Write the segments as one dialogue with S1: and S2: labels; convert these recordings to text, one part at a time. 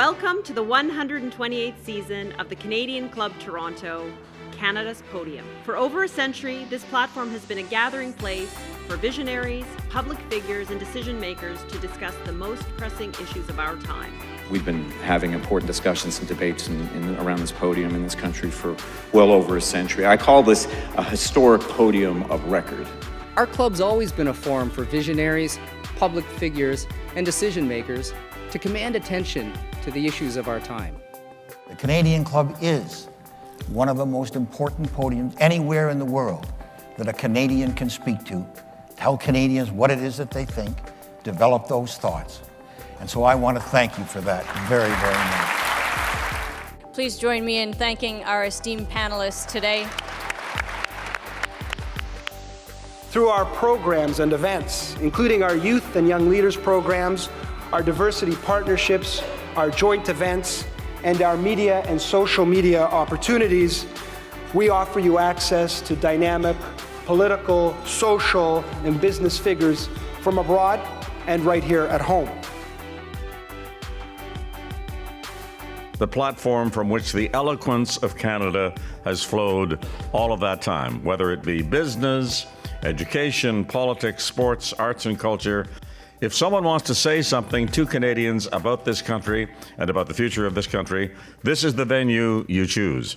S1: Welcome to the 128th season of the Canadian Club Toronto, Canada's Podium. For over a century, this platform has been a gathering place for visionaries, public figures, and decision makers to discuss the most pressing issues of our time.
S2: We've been having important discussions and debates around this podium in this country for well over a century. I call this a historic podium of record.
S3: Our club's always been a forum for visionaries, public figures, and decision makers to command attention to the issues of our time.
S4: The Canadian Club is one of the most important podiums anywhere in the world that a Canadian can speak to, tell Canadians what it is that they think, develop those thoughts. And so I want to thank you for that very, very much.
S5: Please join me in thanking our esteemed panelists today.
S6: Through our programs and events, including our youth and young leaders programs, our diversity partnerships, our joint events, and our media and social media opportunities, we offer you access to dynamic political, social, and business figures from abroad and right here at home.
S7: The platform from which the eloquence of Canada has flowed all of that time, whether it be business, education, politics, sports, arts and culture. If someone wants to say something to Canadians about this country and about the future of this country, this is the venue you choose.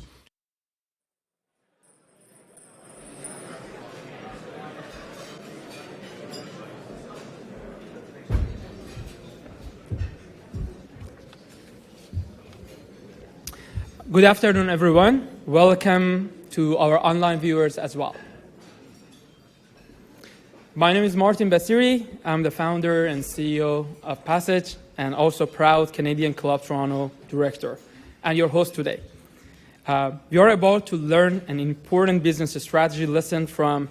S8: Good afternoon, everyone. Welcome to our online viewers as well. My name is Martin Basiri. I'm the founder and CEO of Passage and also proud Canadian Club Toronto director and your host today. We are about to learn an important business strategy lesson from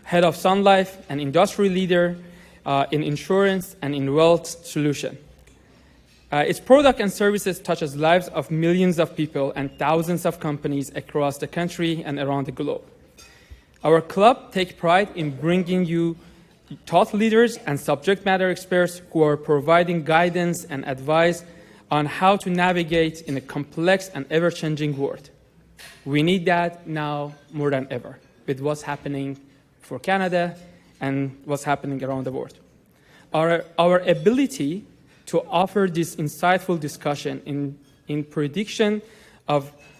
S8: head of Sun Life, an industry leader in insurance and in wealth solution. Its product and services touches lives of millions of people and thousands of companies across the country and around the globe. Our club takes pride in bringing you thought leaders and subject matter experts who are providing guidance and advice on how to navigate in a complex and ever-changing world. We need that now more than ever with what's happening for Canada and what's happening around the world. Our ability to offer this insightful discussion in prediction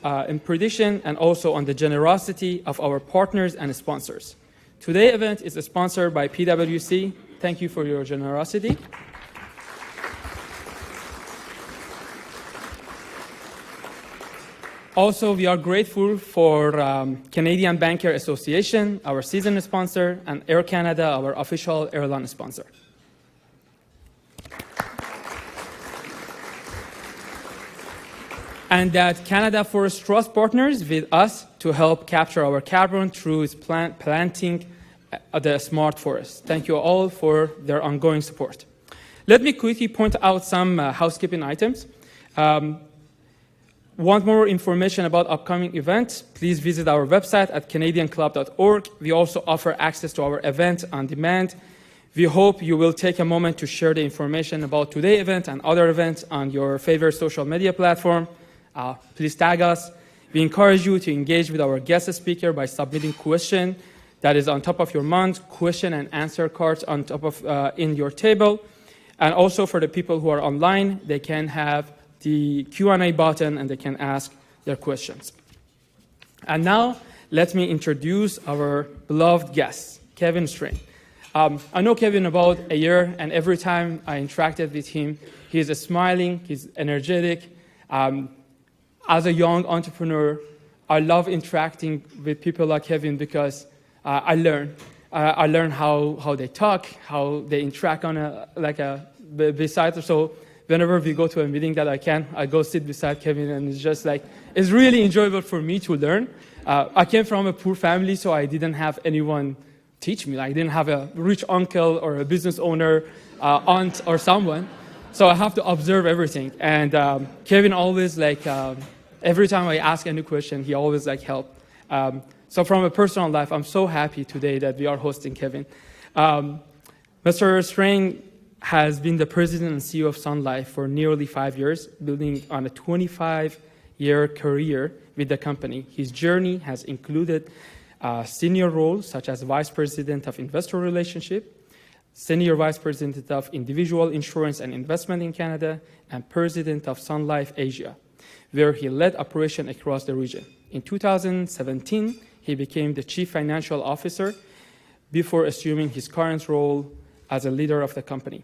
S8: and also on the generosity of our partners and sponsors. Today's event is sponsored by PwC. Thank you for your generosity. Also, we are grateful for Canadian Banker Association, our season sponsor, and Air Canada, our official airline sponsor. And that Canada Forest Trust partners with us to help capture our carbon through its planting the smart forest. Thank you all for their ongoing support. Let me quickly point out some housekeeping items. Want more information about upcoming events? Please visit our website at canadianclub.org. We also offer access to our event on demand. We hope you will take a moment to share the information about today's event and other events on your favorite social media platform. Please tag us. We encourage you to engage with our guest speaker by submitting question that is on top of your mind, question and answer cards on top of in your table. And also for the people who are online, they can have the Q&A button and they can ask their questions. And now let me introduce our beloved guest, Kevin Strain. I know Kevin about a year, and every time I interacted with him, he is smiling, he's energetic. As a young entrepreneur, I love interacting with people like Kevin because I learn how they talk, how they interact on beside. So whenever we go to a meeting that I go sit beside Kevin, and it's just like, it's really enjoyable for me to learn. I came from a poor family, so I didn't have anyone teach me. I didn't have a rich uncle or a business owner, aunt or someone. So I have to observe everything. And Kevin always every time I ask any question, he always help. So from a personal life, I'm so happy today that we are hosting Kevin. Mr. Strain has been the president and CEO of Sun Life for nearly 5 years, building on a 25-year career with the company. His journey has included senior roles such as Vice President of Investor Relationship, Senior Vice President of Individual Insurance and Investment in Canada, and President of Sun Life Asia, where he led operation across the region. In 2017, he became the Chief Financial Officer before assuming his current role as a leader of the company.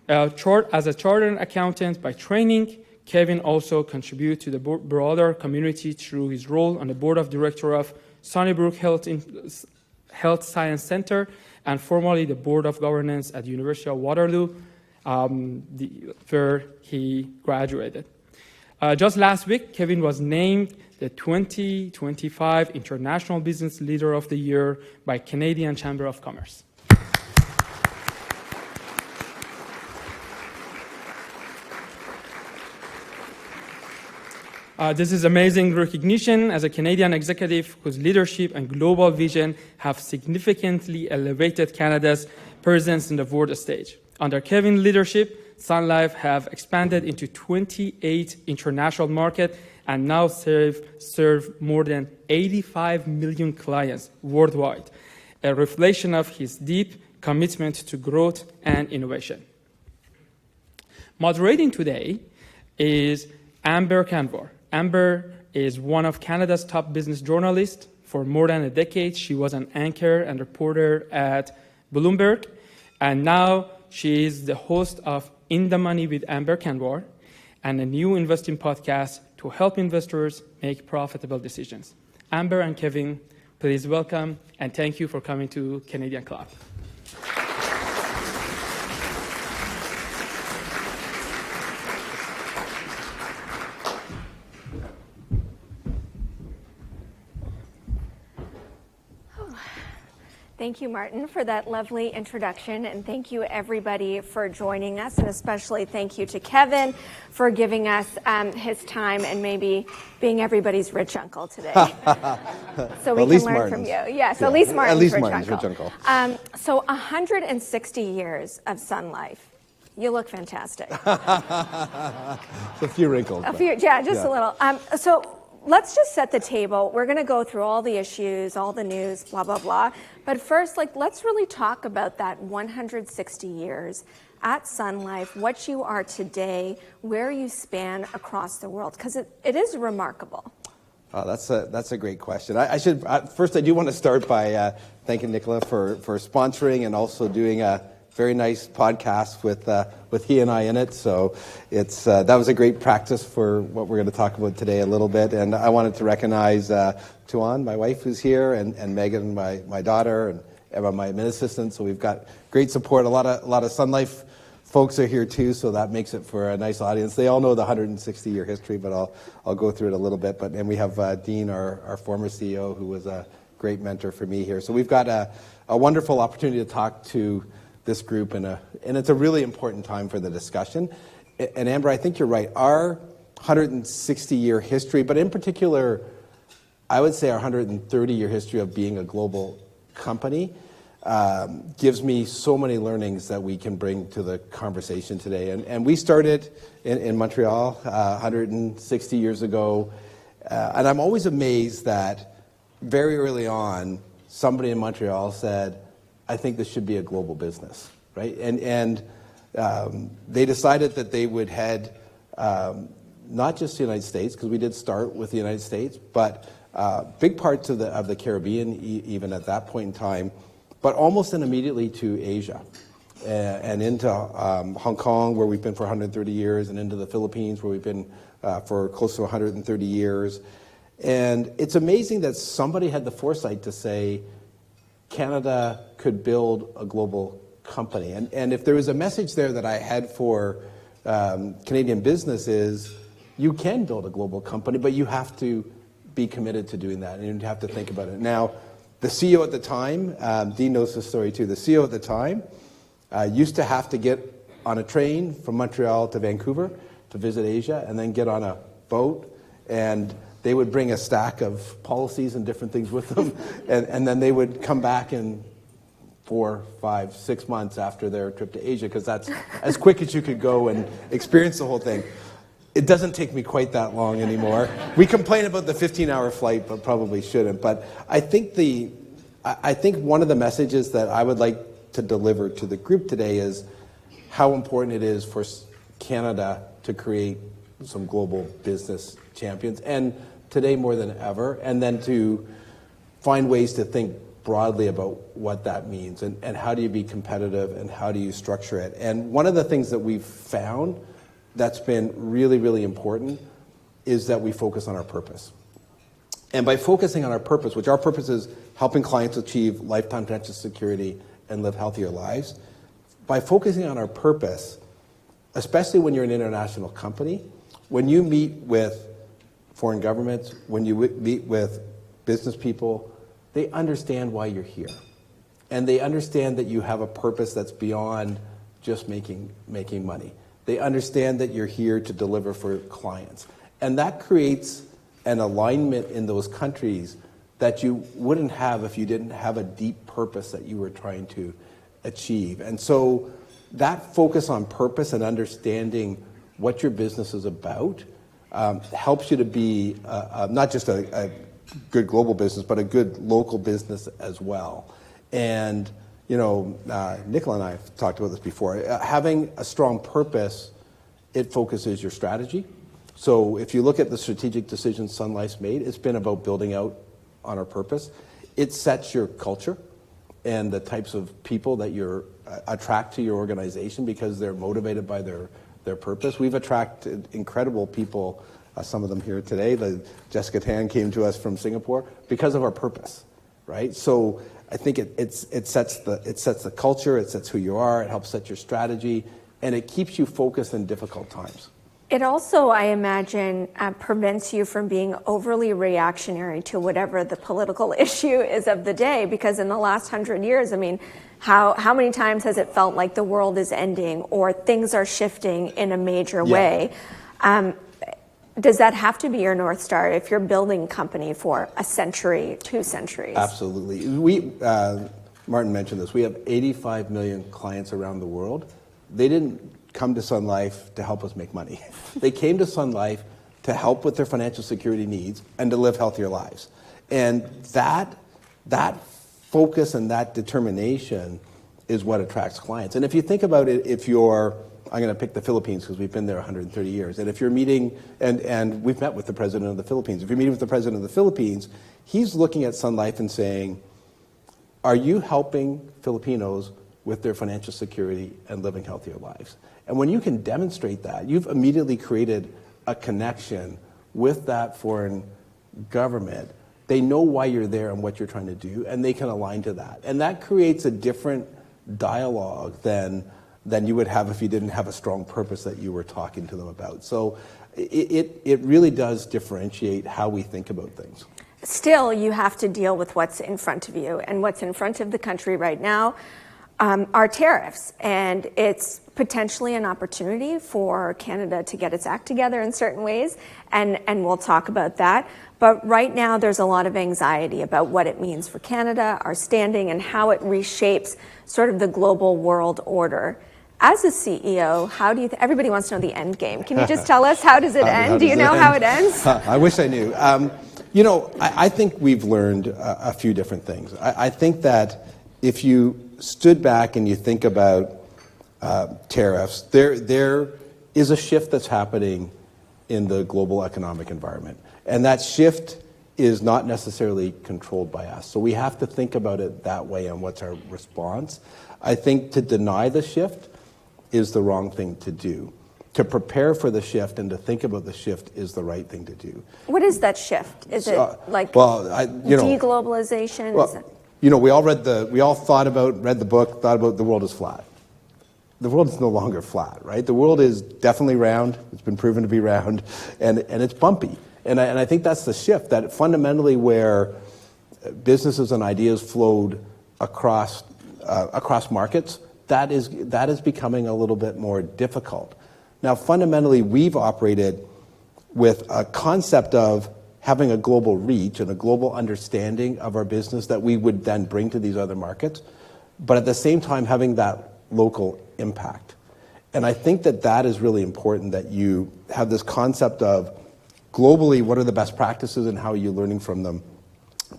S8: As a chartered accountant by training, Kevin also contributed to the broader community through his role on the board of directors of Sunnybrook Health Science Center and formerly the board of governance at the University of Waterloo, where he graduated. Just last week, Kevin was named the 2025 International Business Leader of the Year by Canadian Chamber of Commerce. This is amazing recognition as a Canadian executive whose leadership and global vision have significantly elevated Canada's presence in the world stage. Under Kevin's leadership, Sun Life have expanded into 28 international markets and now serve more than 85 million clients worldwide, a reflection of his deep commitment to growth and innovation. Moderating today is Amber Kanwar. Amber is one of Canada's top business journalists. For more than a decade, she was an anchor and reporter at Bloomberg, and now she is the host of In the Money with Amber Kanwar and a new investing podcast to help investors make profitable decisions. Amber and Kevin, please welcome and thank you for coming to Canadian Club.
S9: Thank you, Martin, for that lovely introduction, and thank you, everybody, for joining us, and especially thank you to Kevin for giving us his time and maybe being everybody's rich uncle today. So we can learn from you. Yes, at least Martin's rich uncle. So 160 years of Sun Life. You look fantastic.
S10: A few wrinkles.
S9: A little. So let's just set the table. We're going to go through all the issues, all the news, blah, blah, blah. But first, let's really talk about that 160 years at Sun Life, what you are today, where you span across the world, because it is remarkable.
S10: That's a great question. I should first, I do want to start by thanking Nicola for sponsoring and also doing a very nice podcast with he and I in it. So that was a great practice for what we're going to talk about today a little bit. And I wanted to recognize Tuan, my wife, who's here, and Megan, my daughter, and Eva, my admin assistant. So we've got great support. A lot of Sun Life folks are here too, so that makes it for a nice audience. They all know the 160-year history, but I'll go through it a little bit. And we have Dean, our former CEO, who was a great mentor for me here. So we've got a wonderful opportunity to talk to this group, and it's a really important time for the discussion. And Amber, I think you're right. Our 160-year history, but in particular, I would say our 130-year history of being a global company gives me so many learnings that we can bring to the conversation today. And we started in Montreal 160 years ago, and I'm always amazed that very early on, somebody in Montreal said, I think this should be a global business, right? And they decided that they would head not just the United States, because we did start with the United States, but big parts of the Caribbean, even at that point in time, but almost then immediately to Asia and into Hong Kong, where we've been for 130 years, and into the Philippines, where we've been for close to 130 years. And it's amazing that somebody had the foresight to say, Canada could build a global company. And if there was a message there that I had for Canadian business is, you can build a global company, but you have to be committed to doing that, and you have to think about it. Now, the CEO at the time, Dean knows this story too, the CEO at the time used to have to get on a train from Montreal to Vancouver to visit Asia, and then get on a boat, and they would bring a stack of policies and different things with them, and then they would come back in 4, 5, 6 months after their trip to Asia, because that's as quick as you could go and experience the whole thing. It doesn't take me quite that long anymore. We complain about the 15-hour flight, but probably shouldn't. But I think one of the messages that I would like to deliver to the group today is how important it is for Canada to create some global business champions, and today more than ever, and then to find ways to think broadly about what that means and how do you be competitive and how do you structure it. And one of the things that we've found that's been really, really important is that we focus on our purpose. And by focusing on our purpose, which our purpose is helping clients achieve lifetime financial security and live healthier lives, by focusing on our purpose, especially when you're an international company, when you meet with foreign governments, when you meet with business people, they understand why you're here. And they understand that you have a purpose that's beyond just making money. They understand that you're here to deliver for clients. And that creates an alignment in those countries that you wouldn't have if you didn't have a deep purpose that you were trying to achieve. And so that focus on purpose and understanding what your business is about helps you to be not just a good global business, but a good local business as well. And, Nicola and I have talked about this before. Having a strong purpose, it focuses your strategy. So if you look at the strategic decisions Sun Life's made, it's been about building out on our purpose. It sets your culture and the types of people that you attract to your organization because they're motivated by their purpose. We've attracted incredible people, some of them here today. Jessica Tan came to us from Singapore because of our purpose, right? So I think it sets the culture, it sets who you are, it helps set your strategy, and it keeps you focused in difficult times.
S9: It also, I imagine, prevents you from being overly reactionary to whatever the political issue is of the day, because in the last 100 years, how many times has it felt like the world is ending or things are shifting in a major way? Does that have to be your North Star if you're building a company for a century, 2 centuries?
S10: Absolutely. Martin mentioned this. We have 85 million clients around the world. They didn't come to Sun Life to help us make money. They came to Sun Life to help with their financial security needs and to live healthier lives. And that focus and that determination is what attracts clients. And if you think about it, I'm going to pick the Philippines because we've been there 130 years. And if you're meeting, and we've met with the president of the Philippines. If you're meeting with the president of the Philippines, he's looking at Sun Life and saying, are you helping Filipinos with their financial security and living healthier lives? And when you can demonstrate that, you've immediately created a connection with that foreign government. They know why you're there and what you're trying to do, and they can align to that. And that creates a different dialogue than you would have if you didn't have a strong purpose that you were talking to them about. So it really does differentiate how we think about things.
S9: Still, you have to deal with what's in front of you, and what's in front of the country right now are tariffs, and it's potentially an opportunity for Canada to get its act together in certain ways, and we'll talk about that. But right now, there's a lot of anxiety about what it means for Canada, our standing, and how it reshapes sort of the global world order. As a CEO, how do you? Everybody wants to know the end game. Can you just tell us how does it end? Do you know how it ends?
S10: I wish I knew. I think we've learned a few different things. I think that if you stood back and you think about tariffs, there is a shift that's happening in the global economic environment. And that shift is not necessarily controlled by us. So we have to think about it that way and what's our response. I think to deny the shift is the wrong thing to do. To prepare for the shift and to think about the shift is the right thing to do.
S9: What is that shift? Is it deglobalization?
S10: Well, we all read the book, thought about the world is flat. The world is no longer flat, right? The world is definitely round. It's been proven to be round, and it's bumpy. And I think that's the shift, that fundamentally where businesses and ideas flowed across markets, that is becoming a little bit more difficult. Now, fundamentally, we've operated with a concept of having a global reach and a global understanding of our business that we would then bring to these other markets. but at the same time having that local impact. And I think that that is really important, that you have this concept of globally what are the best practices and how are you learning from them,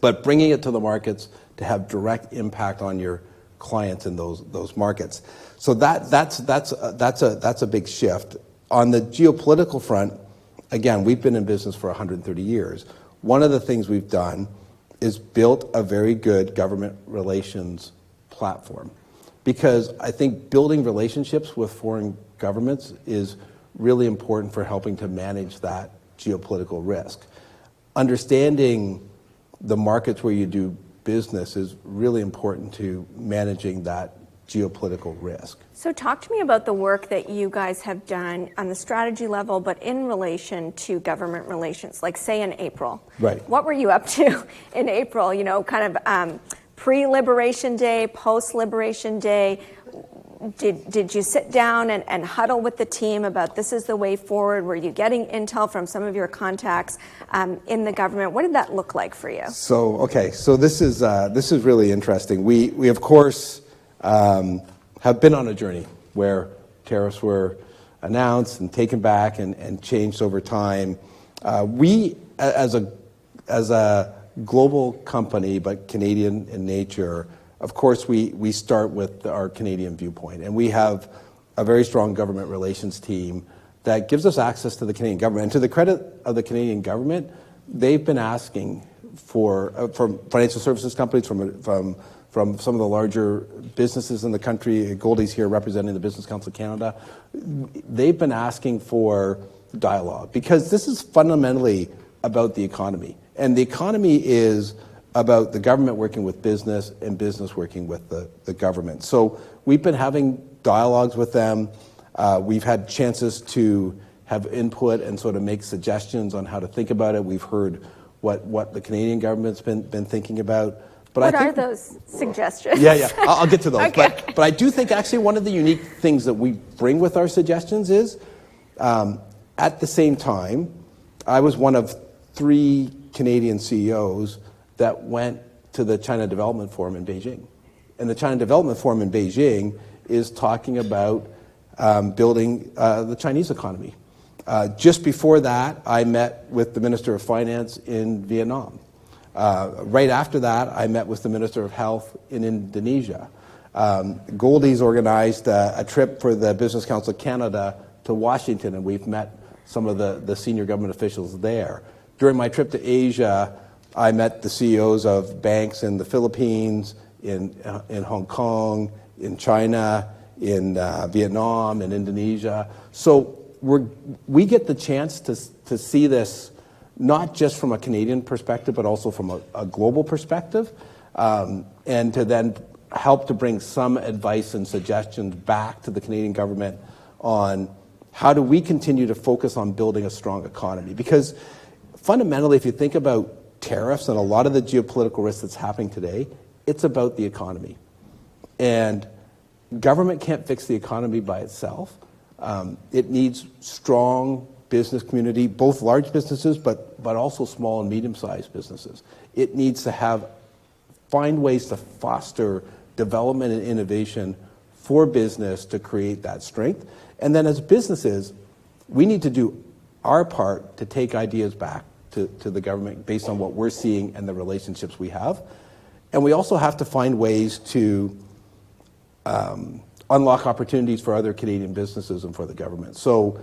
S10: but bringing it to the markets to have direct impact on your clients in those markets. So that's a big shift. On the geopolitical front, again, we've been in business for 130 years. One of the things we've done is built a very good government relations platform, because I think building relationships with foreign governments is really important for helping to manage that geopolitical risk. Understanding the markets where you do business is really important to managing that geopolitical risk.
S9: So talk to me about the work that you guys have done on the strategy level, but in relation to government relations, like say in April.
S10: Right.
S9: What were you up to in April, you know, kind of pre-Liberation Day, post-Liberation Day? Did you sit down and huddle with the team about this is the way forward? Were you getting intel from some of your contacts in the government? What did that look like for you?
S10: So this is really interesting. We of course have been on a journey where tariffs were announced and taken back and changed over time. We as a global company, but Canadian in nature, of course, we start with our Canadian viewpoint, and we have a very strong government relations team that gives us access to the Canadian government. And to the credit of the Canadian government, they've been asking for from financial services companies, from some of the larger businesses in the country. Goldie's here representing the Business Council of Canada. They've been asking for dialogue, because this is fundamentally about the economy, and the economy is about the government working with business and business working with the government. So we've been having dialogues with them. We've had chances to have input and sort of make suggestions on how to think about it. We've heard what the Canadian government's been thinking about. But
S9: What
S10: I think,
S9: are those suggestions?
S10: Yeah, I'll get to those.
S9: Okay.
S10: But I do think actually one of the unique things that we bring with our suggestions is, at the same time, I was one of 3 Canadian CEOs that went to the China Development Forum in Beijing. And the China Development Forum in Beijing is talking about building the Chinese economy. Just before that, I met with the Minister of Finance in Vietnam. Right after that, I met with the Minister of Health in Indonesia. Goldie's organized a trip for the Business Council of Canada to Washington, and we've met some of the senior government officials there. During my trip to Asia, I met the CEOs of banks in the Philippines, in Hong Kong, in China, in Vietnam, in Indonesia. So we get the chance to see this not just from a Canadian perspective, but also from a global perspective, and to then help to bring some advice and suggestions back to the Canadian government on how do we continue to focus on building a strong economy. Because fundamentally, if you think about tariffs and a lot of the geopolitical risk that's happening today, it's about the economy. And government can't fix the economy by itself. It needs strong business community, both large businesses, but also small and medium-sized businesses. It needs to find ways to foster development and innovation for business to create that strength. And then as businesses, we need to do our part to take ideas back to the government based on what we're seeing and the relationships we have. And we also have to find ways to unlock opportunities for other Canadian businesses and for the government. So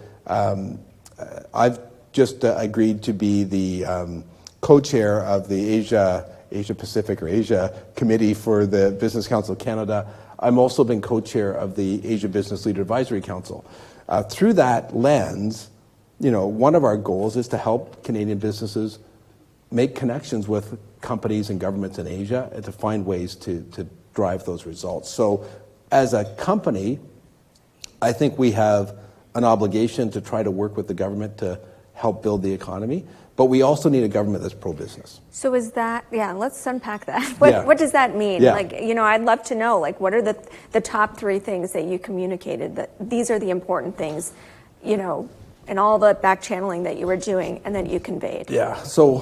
S10: I've just agreed to be the co-chair of the Asia Pacific or Asia Committee for the Business Council of Canada. I've also been co-chair of the Asia Business Leader Advisory Council. Through that lens, one of our goals is to help Canadian businesses make connections with companies and governments in Asia and to find ways to drive those results. So as a company, I think we have an obligation to try to work with the government to help build the economy, but we also need a government that's pro-business.
S9: So is that, let's unpack that. What does that mean?
S10: Yeah.
S9: I'd love to know, what are the top 3 things that you communicated, that these are the important things, and all the back channeling that you were doing and that you conveyed?
S10: Yeah. So,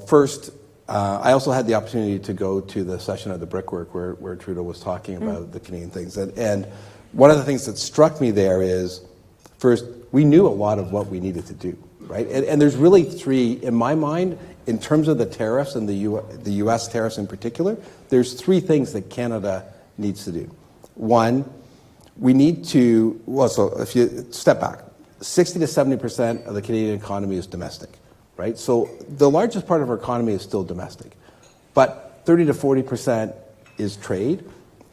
S10: first, I also had the opportunity to go to the session of the Brickwork where Trudeau was talking about the Canadian things. And one of the things that struck me there is, first, we knew a lot of what we needed to do, right? And there's really three, in my mind, in terms of the tariffs and the U.S. tariffs in particular, there's three things that Canada needs to do. One, we need to, well, so if you step back, 60 to 70% of the Canadian economy is domestic, right? So the largest part of our economy is still domestic, but 30 to 40% is trade,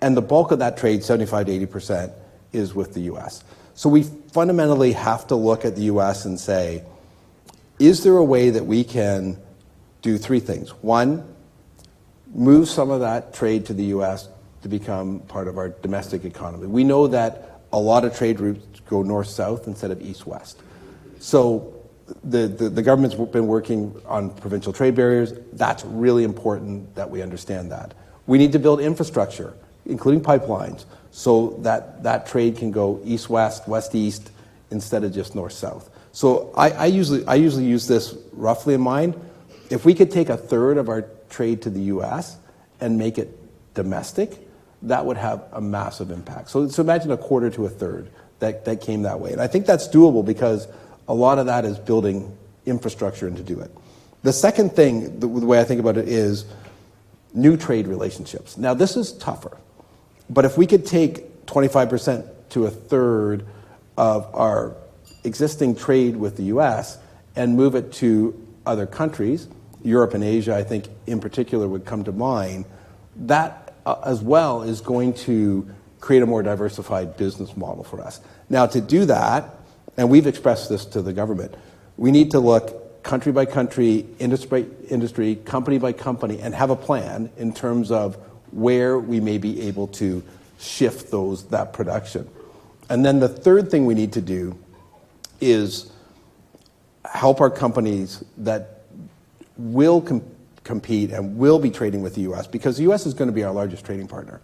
S10: and the bulk of that trade, 75 to 80%, is with the U.S. So we fundamentally have to look at the U.S. and say, is there a way that we can do three things? One, move some of that trade to the U.S. to become part of our domestic economy. We know that a lot of trade routes go north-south instead of east-west. So the government's been working on provincial trade barriers. That's really important that we understand that. We need to build infrastructure, including pipelines, so that that trade can go east-west, west-east, instead of just north-south. So I usually use this roughly in mind. If we could take a third of our trade to the U.S. and make it domestic, that would have a massive impact. So imagine a quarter to a third that came that way. And I think that's doable because a lot of that is building infrastructure and to do it. The second thing, the way I think about it, is new trade relationships. Now, this is tougher. But if we could take 25% to a third of our existing trade with the U.S. and move it to other countries, Europe and Asia, I think in particular would come to mind, that as well is going to create a more diversified business model for us. Now, to do that, and we've expressed this to the government, we need to look country by country, industry by industry, company by company, and have a plan in terms of where we may be able to shift that production. And then the third thing we need to do is help our companies that will compete and will be trading with the U.S., because the U.S. is going to be our largest trading partner.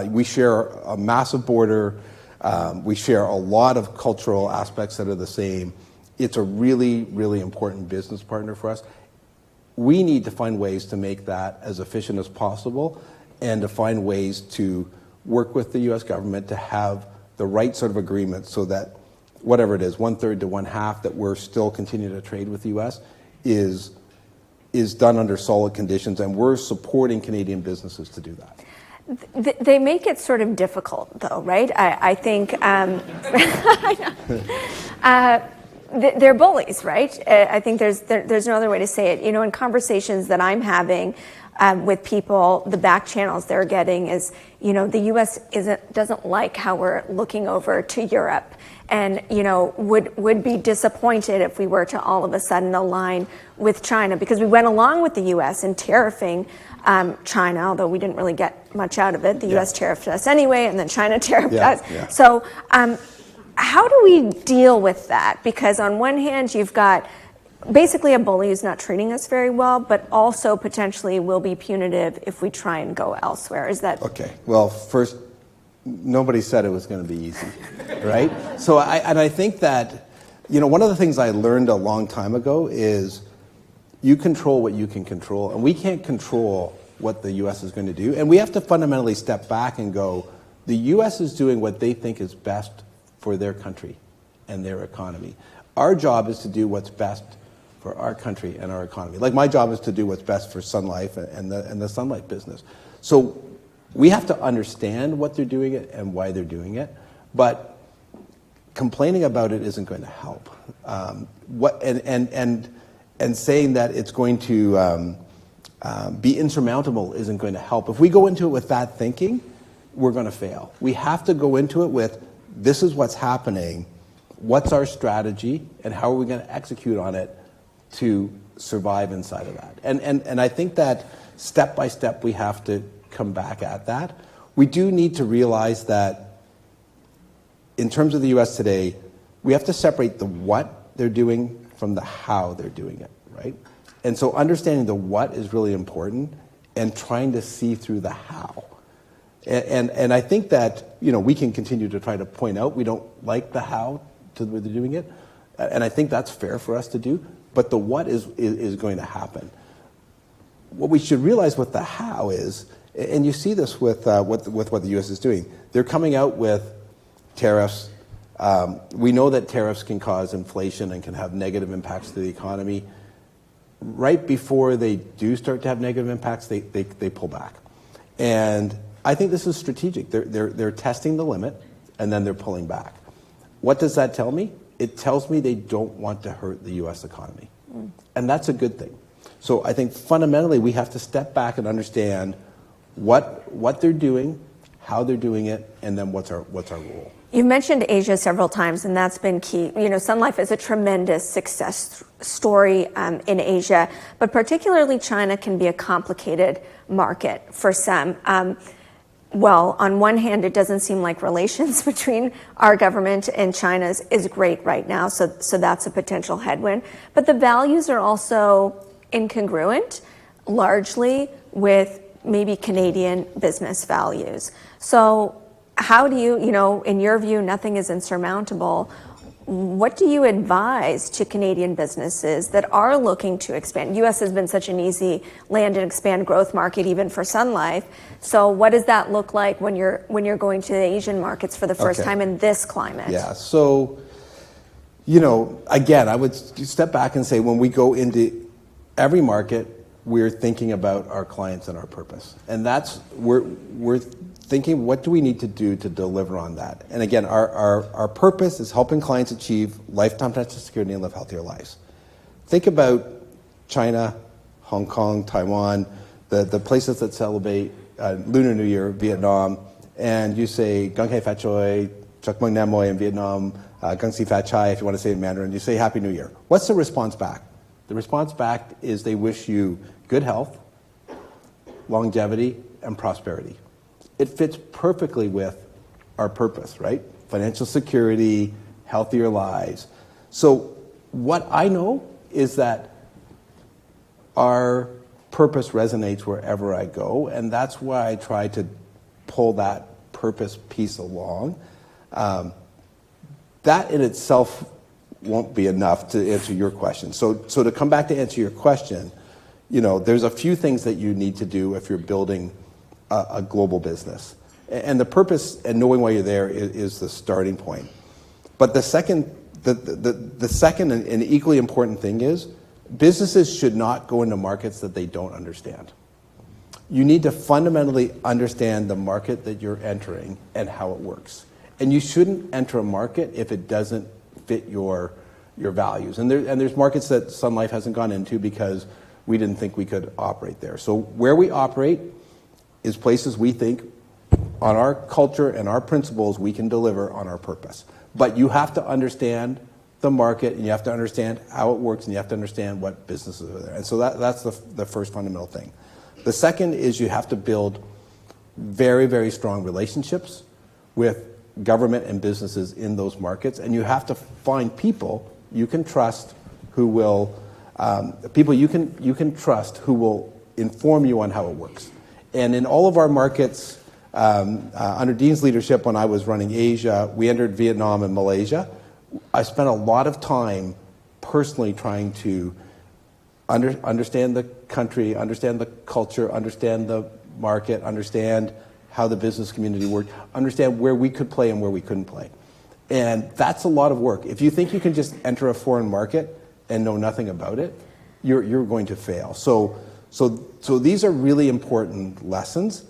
S10: We share a massive border. We share a lot of cultural aspects that are the same. It's a really, really important business partner for us. We need to find ways to make that as efficient as possible and to find ways to work with the U.S. government to have the right sort of agreement so that whatever it is, 1/3 to 1/2 that we're still continuing to trade with the U.S. is done under solid conditions, and we're supporting Canadian businesses to do that.
S9: They make it sort of difficult, though, right? I think they're bullies, right? I think there's no other way to say it. You know, in conversations that I'm having with people, the back channels they're getting is, you know, the U.S. doesn't like how we're looking over to Europe, and you know would be disappointed if we were to all of a sudden align with China, because we went along with the U.S. in tariffing China, although we didn't really get much out of it. The U.S. tariffed us anyway, and then China tariffed us. Yeah. So how do we deal with that? Because on one hand, you've got basically a bully who's not treating us very well, but also potentially will be punitive if we try and go elsewhere. Is that...
S10: Okay. Well, first, nobody said it was going to be easy, right? So I think that, you know, one of the things I learned a long time ago is you control what you can control, and we can't control what the U.S. is going to do. And we have to fundamentally step back and go, the U.S. is doing what they think is best for their country and their economy. Our job is to do what's best for our country and our economy. Like my job is to do what's best for Sun Life and the Sun Life business. So we have to understand what they're doing it and why they're doing it, but complaining about it isn't going to help. And saying that it's going to be insurmountable isn't going to help. If we go into it with that thinking, we're going to fail. We have to go into it with, this is what's happening, what's our strategy, and how are we going to execute on it to survive inside of that. And I think that step by step we have to come back at that. We do need to realize that in terms of the U.S. today, we have to separate the what they're doing from the how they're doing it, right? And so understanding the what is really important and trying to see through the how. And I think that, you know, we can continue to try to point out we don't like the how to the way they're doing it, and I think that's fair for us to do, but the what is going to happen. what we should realize with the how is, and you see this with what the U.S. is doing, they're coming out with tariffs. We know that tariffs can cause inflation and can have negative impacts to the economy. Right before they do start to have negative impacts, they pull back. And I think this is strategic. They're testing the limit, and then they're pulling back. What does that tell me? It tells me they don't want to hurt the U.S. economy. And that's a good thing. So I think fundamentally we have to step back and understand what they're doing, how they're doing it, and then what's our role.
S9: You've mentioned Asia several times, and that's been key. You know, Sun Life is a tremendous success story in Asia, but particularly China can be a complicated market for some. Well, on one hand, it doesn't seem like relations between our government and China's is great right now, so that's a potential headwind. But the values are also incongruent, largely with maybe Canadian business values. So how do you, in your view, nothing is insurmountable. What do you advise to Canadian businesses that are looking to expand? U.S. has been such an easy land and expand growth market, even for Sun Life. So what does that look like when you're going to the Asian markets for the first time in this climate?
S10: Yeah, so, again, I would step back and say when we go into every market, we're thinking about our clients and our purpose. And we're thinking, what do we need to do to deliver on that? And again, our purpose is helping clients achieve lifetime financial security and live healthier lives. Think about China, Hong Kong, Taiwan, the places that celebrate Lunar New Year, Vietnam, and you say Gang Hei Fat Choi, Chuk Mung Nam Moi in Vietnam, Gang Si Fat Chai if you want to say it in Mandarin, you say Happy New Year. What's the response back? The response back is they wish you good health, longevity, and prosperity. It fits perfectly with our purpose, right? Financial security, healthier lives. So what I know is that our purpose resonates wherever I go, and that's why I try to pull that purpose piece along. That in itself won't be enough to answer your question. So to come back to answer your question, there's a few things that you need to do if you're building a global business. And the purpose and knowing why you're there is the starting point. But the second and equally important thing is businesses should not go into markets that they don't understand. You need to fundamentally understand the market that you're entering and how it works. And you shouldn't enter a market if it doesn't fit your values. And there's markets that Sun Life hasn't gone into because we didn't think we could operate there. So where we operate is places we think on our culture and our principles we can deliver on our purpose. But you have to understand the market, and you have to understand how it works, and you have to understand what businesses are there. And so that's the first fundamental thing. The second is you have to build very, very strong relationships with government and businesses in those markets, and you have to find people you can trust who will inform you on how it works. And in all of our markets, under Dean's leadership when I was running Asia, we entered Vietnam and Malaysia. I spent a lot of time personally trying to understand the country, understand the culture, understand the market, understand how the business community worked, understand where we could play and where we couldn't play. And that's a lot of work. If you think you can just enter a foreign market and know nothing about it, you're going to fail. So these are really important lessons.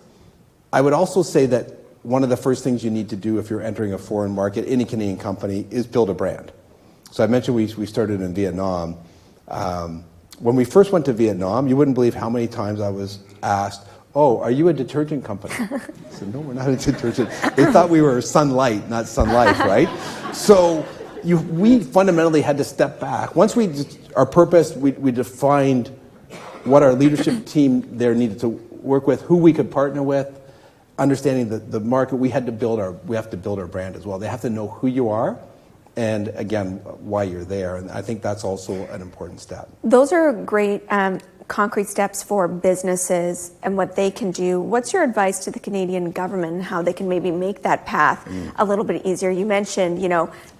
S10: I would also say that one of the first things you need to do if you're entering a foreign market, any Canadian company, is build a brand. So I mentioned we started in Vietnam. When we first went to Vietnam, you wouldn't believe how many times I was asked, "Oh, are you a detergent company?" I said, "No, we're not a detergent." They thought we were Sunlight, not Sun Life, right? So we fundamentally had to step back. Once our purpose, we defined what our leadership team there needed to work with, who we could partner with, understanding the market. We have to build our brand as well. They have to know who you are, and again, why you're there. And I think that's also an important step.
S9: Those are great concrete steps for businesses and what they can do. What's your advice to the Canadian government and how they can maybe make that path a little bit easier? You mentioned,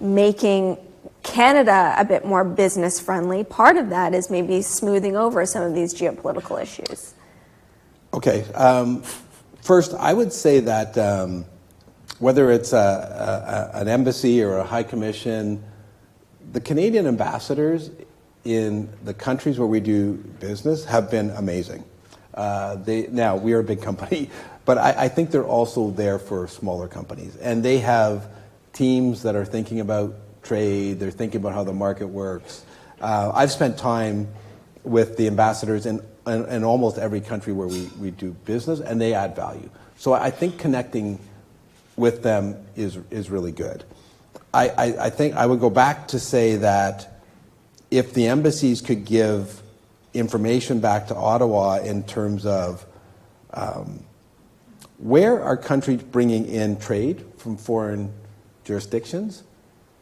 S9: making Canada a bit more business friendly. Part of that is maybe smoothing over some of these geopolitical issues.
S10: Okay. First, I would say that whether it's an embassy or a high commission, the Canadian ambassadors in the countries where we do business have been amazing. Now, we are a big company, but I think they're also there for smaller companies. And they have teams that are thinking about trade, they're thinking about how the market works. I've spent time with the ambassadors in almost every country where we do business, and they add value. So I think connecting with them is really good. I think I would go back to say that if the embassies could give information back to Ottawa in terms of where are countries bringing in trade from foreign jurisdictions,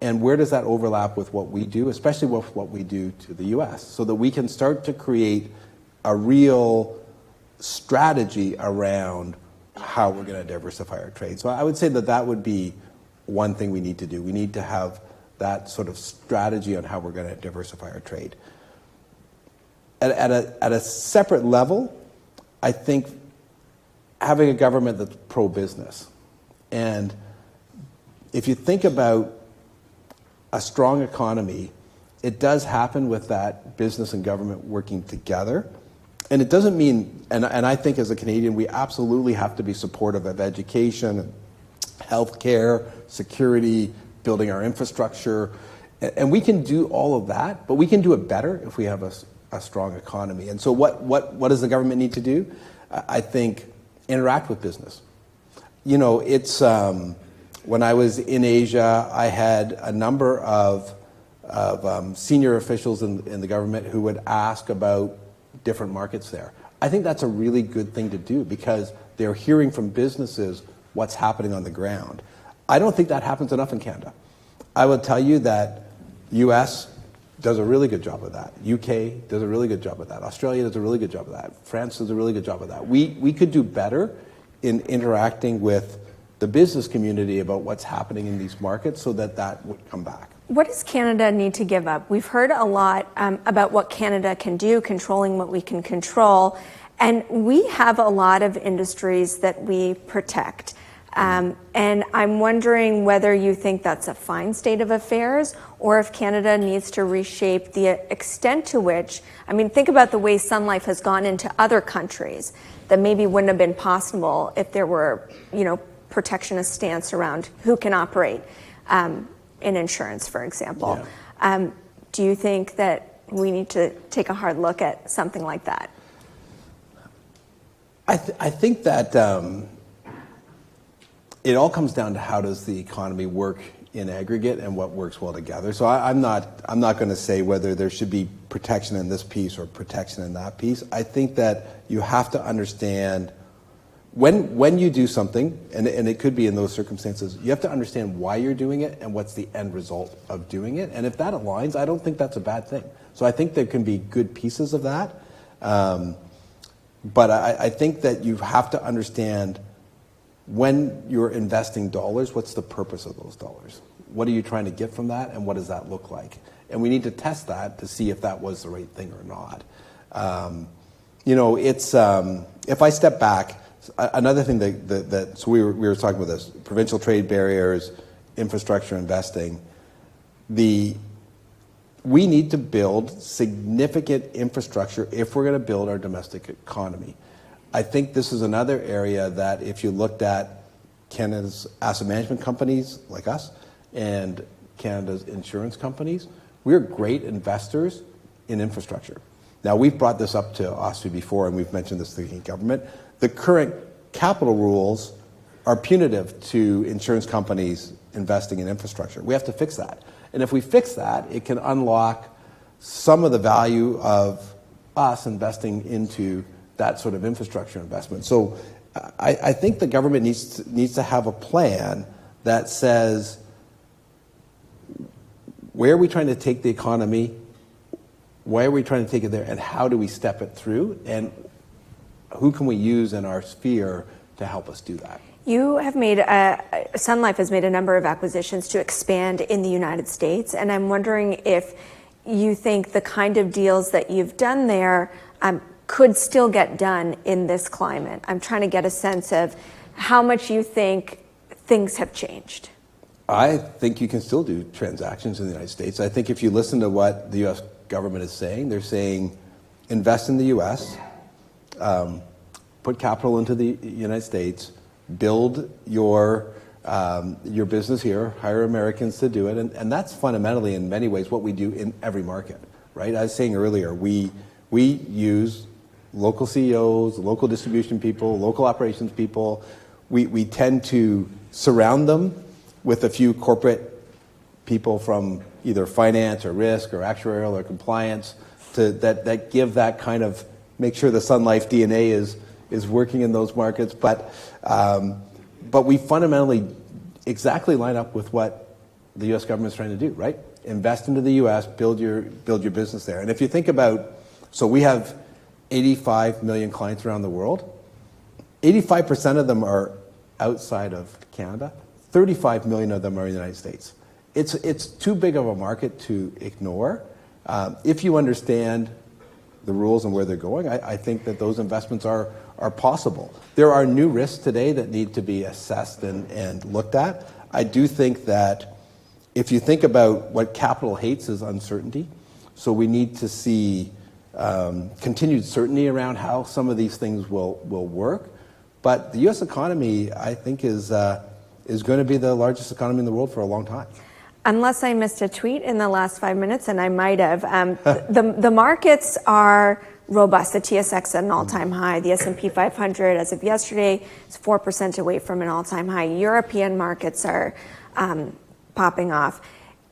S10: and where does that overlap with what we do, especially with what we do to the U.S., so that we can start to create a real strategy around how we're going to diversify our trade. So I would say that would be one thing we need to do. We need to have that sort of strategy on how we're going to diversify our trade. At a separate level, I think having a government that's pro-business. And if you think about a strong economy, it does happen with that business and government working together. And it doesn't mean, and I think as a Canadian, we absolutely have to be supportive of education, healthcare, security, building our infrastructure. And we can do all of that, but we can do it better if we have a strong economy. And so what does the government need to do? I think interact with business. You know, it's when I was in Asia, I had a number of senior officials in the government who would ask about different markets there. I think that's a really good thing to do because they're hearing from businesses what's happening on the ground. I don't think that happens enough in Canada. I will tell you that US does a really good job of that. UK does a really good job of that. Australia does a really good job of that. France does a really good job of that. We could do better in interacting with the business community about what's happening in these markets so that would come back.
S9: What does Canada need to give up? We've heard a lot about what Canada can do, controlling what we can control, and we have a lot of industries that we protect. And I'm wondering whether you think that's a fine state of affairs or if Canada needs to reshape the extent to which, I mean, think about the way Sun Life has gone into other countries that maybe wouldn't have been possible if there were, protectionist stance around who can operate in insurance, for example. Yeah. Do you think that we need to take a hard look at something like that?
S10: I think that it all comes down to how does the economy work in aggregate and what works well together. So I'm not going to say whether there should be protection in this piece or protection in that piece. I think that you have to understand when you do something, and it could be in those circumstances, you have to understand why you're doing it and what's the end result of doing it. And if that aligns, I don't think that's a bad thing. So I think there can be good pieces of that. But I think that you have to understand when you're investing dollars, what's the purpose of those dollars? What are you trying to get from that, and what does that look like? And we need to test that to see if that was the right thing or not. If I step back, another thing so we were talking about this, provincial trade barriers, infrastructure investing. We need to build significant infrastructure if we're going to build our domestic economy. I think this is another area that if you looked at Canada's asset management companies like us and Canada's insurance companies, we're great investors in infrastructure. Now, we've brought this up to OSFI before, and we've mentioned this to the government. The current capital rules are punitive to insurance companies investing in infrastructure. We have to fix that. And if we fix that, it can unlock some of the value of us investing into that sort of infrastructure investment. So I think the government needs to have a plan that says, where are we trying to take the economy? Why are we trying to take it there? And how do we step it through? And who can we use in our sphere to help us do that?
S9: You have Sun Life has made a number of acquisitions to expand in the United States, and I'm wondering if you think the kind of deals that you've done there could still get done in this climate. I'm trying to get a sense of how much you think things have changed.
S10: I think you can still do transactions in the United States. I think if you listen to what the U.S. government is saying, they're saying invest in the U.S., put capital into the United States, build your business here, hire Americans to do it, and that's fundamentally in many ways what we do in every market, right? I was saying earlier, we use local CEOs, local distribution people, local operations people. We tend to surround them with a few corporate people from either finance or risk or actuarial or compliance that give that kind of, make sure the Sun Life DNA is working in those markets. But we fundamentally exactly line up with what the U.S. government is trying to do, right? Invest into the U.S., build your business there. And if you think about, so we have 85 million clients around the world. 85% of them are outside of Canada. 35 million of them are in the United States. It's too big of a market to ignore. If you understand the rules and where they're going, I think that those investments are possible. There are new risks today that need to be assessed and looked at. I do think that if you think about what capital hates is uncertainty, so we need to see continued certainty around how some of these things will work. But the U.S. economy, I think, is going to be the largest economy in the world for a long time.
S9: Unless I missed a tweet in the last 5 minutes, and I might have, the markets are robust. The TSX at an all-time high. The S&P 500, as of yesterday, is 4% away from an all-time high. European markets are popping off.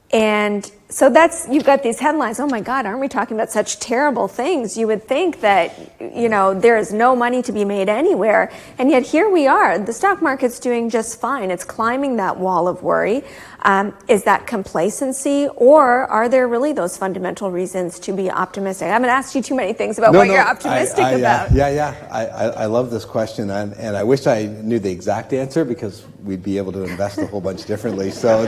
S9: And so you've got these headlines, oh my God, aren't we talking about such terrible things? You would think that, there is no money to be made anywhere. And yet here we are. The stock market's doing just fine. It's climbing that wall of worry. Is that complacency, or are there really those fundamental reasons to be optimistic? I haven't asked you too many things about what you're optimistic about.
S10: I love this question, and I wish I knew the exact answer because we'd be able to invest a whole bunch differently. So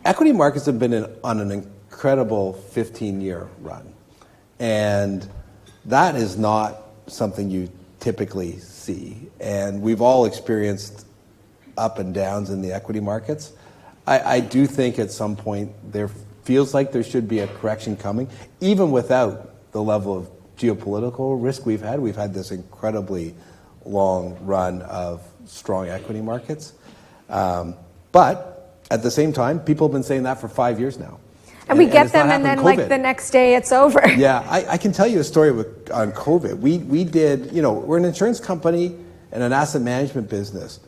S10: equity markets have been on an incredible 15-year run. And that is not something you typically see. And we've all experienced up and downs in the equity markets. I do think at some point there feels like there should be a correction coming, even without the level of geopolitical risk we've had. We've had this incredibly long run of strong equity markets. But at the same time, people have been saying that for 5 years now.
S9: And we get them, and then the next day it's over.
S10: Yeah, I can tell you a story on COVID. We did, we're an insurance company and an asset management business.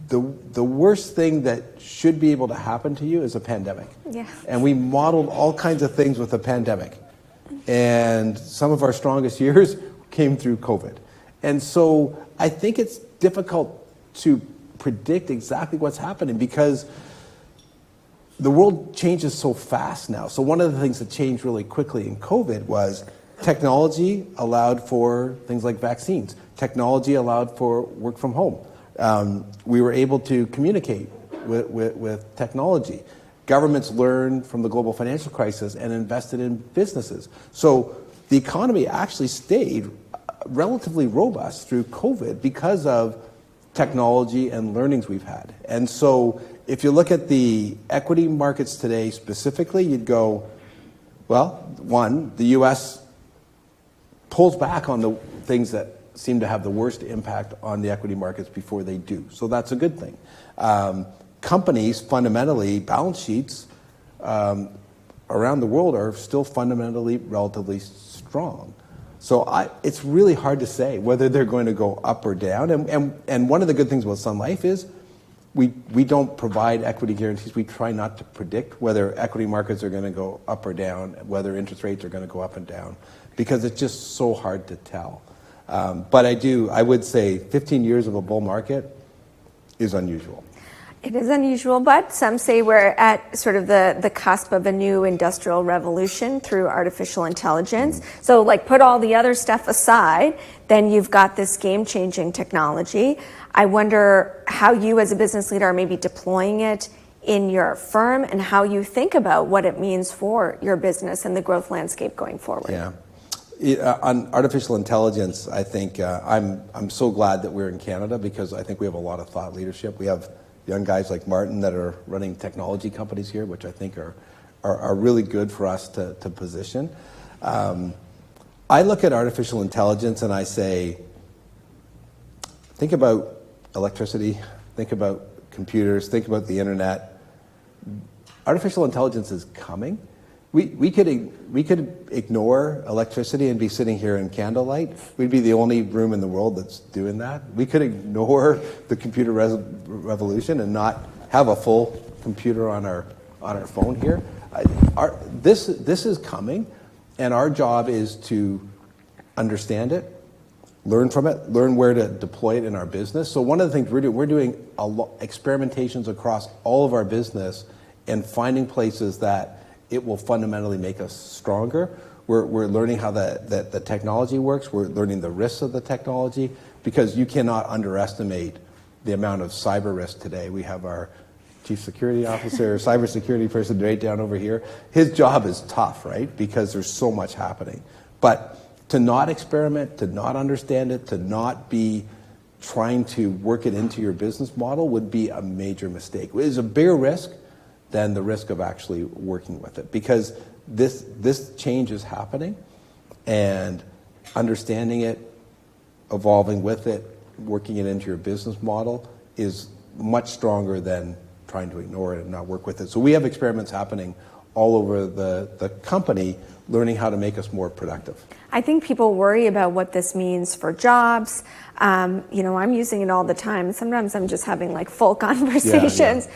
S10: The worst thing that should be able to happen to you is a pandemic.
S9: Yeah.
S10: And we modeled all kinds of things with a pandemic. And some of our strongest years came through COVID. And so I think it's difficult to predict exactly what's happening because the world changes so fast now. So one of the things that changed really quickly in COVID was technology allowed for things like vaccines. Technology allowed for work from home. We were able to communicate with technology. Governments learned from the global financial crisis and invested in businesses. So the economy actually stayed relatively robust through COVID because of technology and learnings we've had. And so if you look at the equity markets today specifically, you'd go, well, one, the U.S. pulls back on the things that seem to have the worst impact on the equity markets before they do. So that's a good thing. Companies, fundamentally, balance sheets around the world are still fundamentally relatively strong. So it's really hard to say whether they're going to go up or down. And one of the good things about Sun Life is we don't provide equity guarantees. We try not to predict whether equity markets are going to go up or down, whether interest rates are going to go up and down, because it's just so hard to tell. But I would say 15 years of a bull market is unusual.
S9: It is unusual, but some say we're at sort of the cusp of a new industrial revolution through artificial intelligence. So like put all the other stuff aside, then you've got this game-changing technology. I wonder how you as a business leader are maybe deploying it in your firm and how you think about what it means for your business and the growth landscape going forward.
S10: Yeah. On artificial intelligence, I think I'm so glad that we're in Canada because I think we have a lot of thought leadership. We have young guys like Martin that are running technology companies here, which I think are really good for us to position. I look at artificial intelligence and I say, think about electricity, think about computers, think about the internet. Artificial intelligence is coming. We could ignore electricity and be sitting here in candlelight. We'd be the only room in the world that's doing that. We could ignore the computer revolution and not have a full computer on our phone here. This is coming, and our job is to understand it, learn from it, learn where to deploy it in our business. So one of the things we're doing experimentations across all of our business and finding places that it will fundamentally make us stronger. We're learning how the technology works. We're learning the risks of the technology because you cannot underestimate the amount of cyber risk today. We have our chief security officer, cybersecurity person right down over here. His job is tough, right? Because there's so much happening. But to not experiment, to not understand it, to not be trying to work it into your business model would be a major mistake. It is a bigger risk than the risk of actually working with it because this change is happening and understanding it, evolving with it, working it into your business model is much stronger than trying to ignore it and not work with it. So we have experiments happening all over the company learning how to make us more productive.
S9: I think people worry about what this means for jobs. I'm using it all the time. Sometimes I'm just having like full conversations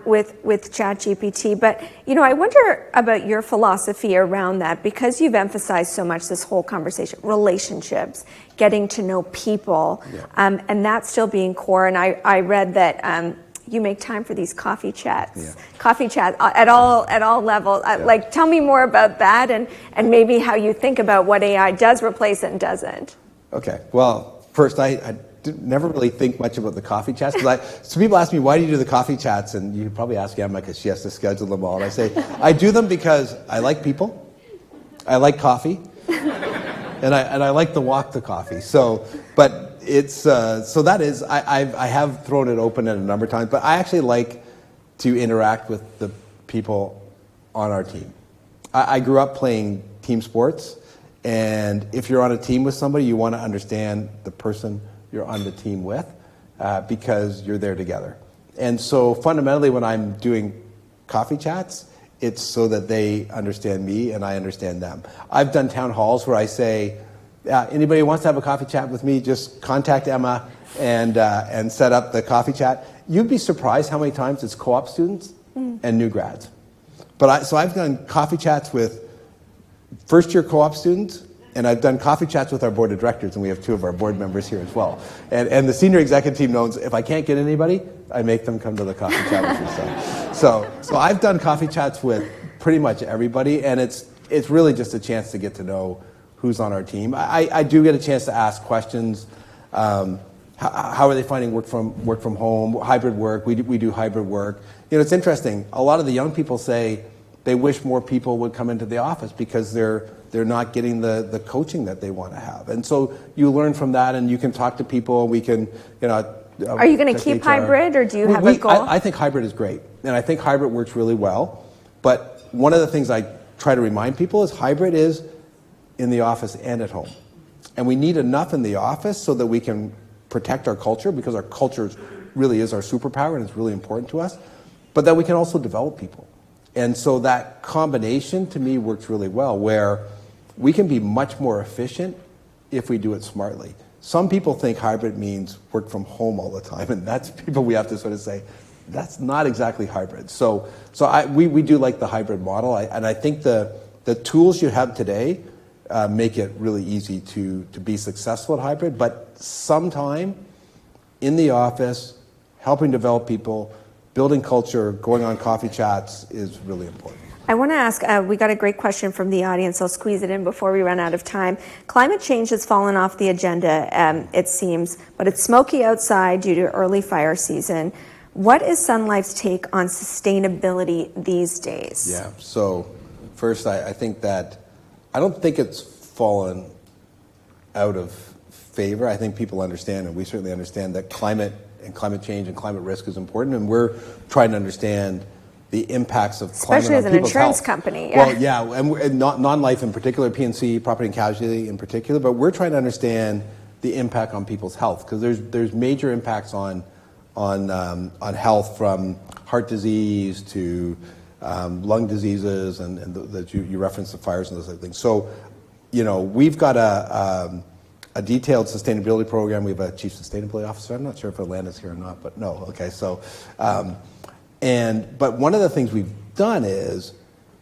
S9: with ChatGPT. But, I wonder about your philosophy around that because you've emphasized so much this whole conversation, relationships, getting to know people, and that still being core. And I read that you make time for these coffee chats at all levels. Like, tell me more about that and maybe how you think about what AI does replace and doesn't.
S10: Okay. Well, first, I never really think much about the coffee chats. So people ask me, why do you do the coffee chats? And you probably ask Emma because she has to schedule them all. And I say, I do them because I like people, I like coffee, and I like to walk the coffee. But it's so that is I have thrown it open a number of times, but I actually like to interact with the people on our team. I grew up playing team sports, and if you're on a team with somebody, you want to understand the person you're on the team with because you're there together. And so fundamentally, when I'm doing coffee chats, it's so that they understand me and I understand them. I've done town halls where I say, anybody who wants to have a coffee chat with me, just contact Emma and set up the coffee chat. You'd be surprised how many times it's co-op students and new grads. So I've done coffee chats with first-year co-op students, and I've done coffee chats with our board of directors, and we have two of our board members here as well. And the senior executive team knows if I can't get anybody, I make them come to the coffee chat with me. So I've done coffee chats with pretty much everybody, and it's really just a chance to get to know who's on our team. I do get a chance to ask questions. How are they finding work from home, hybrid work? We do hybrid work. It's interesting. A lot of the young people say they wish more people would come into the office because they're not getting the coaching that they want to have. And so you learn from that, and you can talk to people. We can,
S9: Are you going to keep hybrid, or do you have a goal?
S10: I think hybrid is great, and I think hybrid works really well. But one of the things I try to remind people is hybrid is in the office and at home. And we need enough in the office so that we can protect our culture, because our culture really is our superpower and it's really important to us, but that we can also develop people. And so that combination to me works really well, where we can be much more efficient if we do it smartly. Some people think hybrid means work from home all the time, and that's people we have to sort of say, that's not exactly hybrid. So we do like the hybrid model, and I think the tools you have today make it really easy to be successful at hybrid, but sometime in the office, helping develop people, building culture, going on coffee chats is really important.
S9: I want to ask, we got a great question from the audience. I'll squeeze it in before we run out of time. Climate change has fallen off the agenda, it seems, but it's smoky outside due to early fire season. What is Sun Life's take on sustainability these days?
S10: Yeah, so first, I think that, I don't think it's fallen out of favor. I think people understand, and we certainly understand, that climate and climate change and climate risk is important, and we're trying to understand the impacts of climate
S9: especially
S10: on
S9: as an
S10: people's
S9: insurance
S10: health.
S9: company. Yeah.
S10: Well, yeah, and non-life in particular, P&C, property and casualty in particular, but we're trying to understand the impact on people's health, because there's major impacts on health, from heart disease to lung diseases, and that you referenced the fires and those other things. So, we've got a detailed sustainability program. We have a chief sustainability officer. I'm not sure if Alanda's here or not, but no. Okay, so. But one of the things we've done is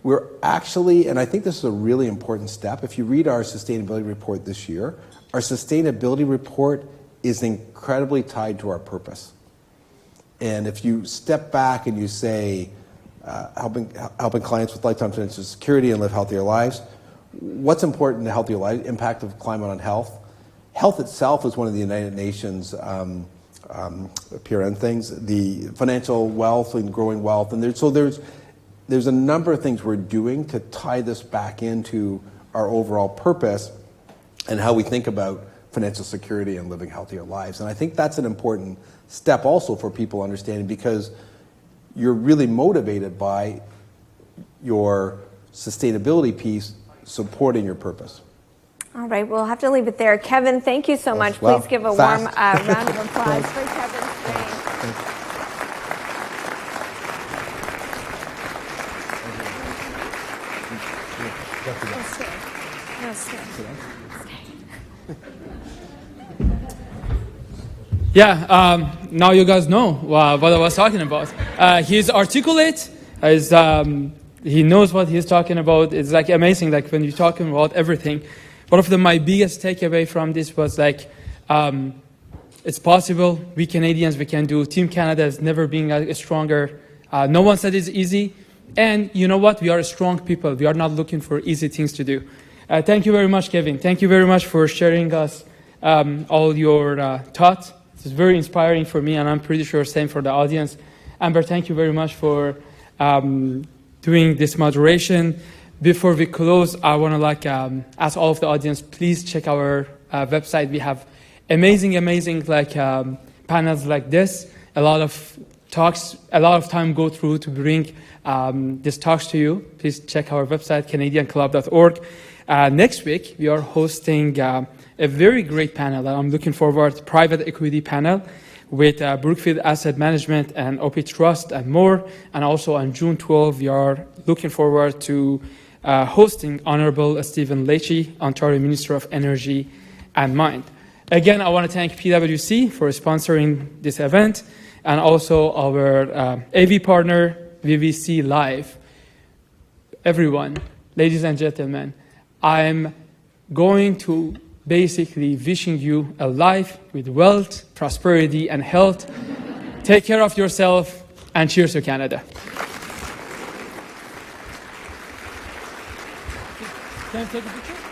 S10: we're actually, and I think this is a really important step, if you read our sustainability report this year, our sustainability report is incredibly tied to our purpose. And if you step back and you say, helping clients with lifetime financial security and live healthier lives, what's important to healthier lives? Impact of climate on health. Health itself is one of the United Nations PRN things, the financial wealth and growing wealth, and there's a number of things we're doing to tie this back into our overall purpose and how we think about financial security and living healthier lives. And I think that's an important step also for people understanding, because you're really motivated by your sustainability piece supporting your purpose.
S9: All right, we'll have to leave it there. Kevin, thank you so much.
S10: Well,
S9: please give a
S10: fast.
S9: warm round of applause for Kevin Strain. No, stay.
S8: Yeah, now you guys know what I was talking about. He's articulate. He knows what he's talking about. It's like amazing, like when you're talking about everything. One of my biggest takeaway from this was like, it's possible. We Canadians, we can do. Team Canada has never been stronger. No one said it's easy. And you know what? We are strong people. We are not looking for easy things to do. Thank you very much, Kevin. Thank you very much for sharing us all your thoughts. It's very inspiring for me, and I'm pretty sure same for the audience. Amber, thank you very much for doing this moderation. Before we close, I want to ask all of the audience, please check our website. We have amazing panels like this. A lot of talks, a lot of time go through to bring these talks to you. Please check our website, canadianclub.org. Next week, we are hosting a very great panel that I'm looking forward, private equity panel with Brookfield Asset Management and OP Trust and more. And also on June 12, we are looking forward to hosting Honorable Stephen Leahy, Ontario Minister of Energy and Mine. Again, I want to thank PwC for sponsoring this event, and also our AV partner, VVC Live. Everyone, ladies and gentlemen, I'm going to basically wishing you a life with wealth, prosperity, and health. Take care of yourself, and cheers to Canada. Can I take a picture?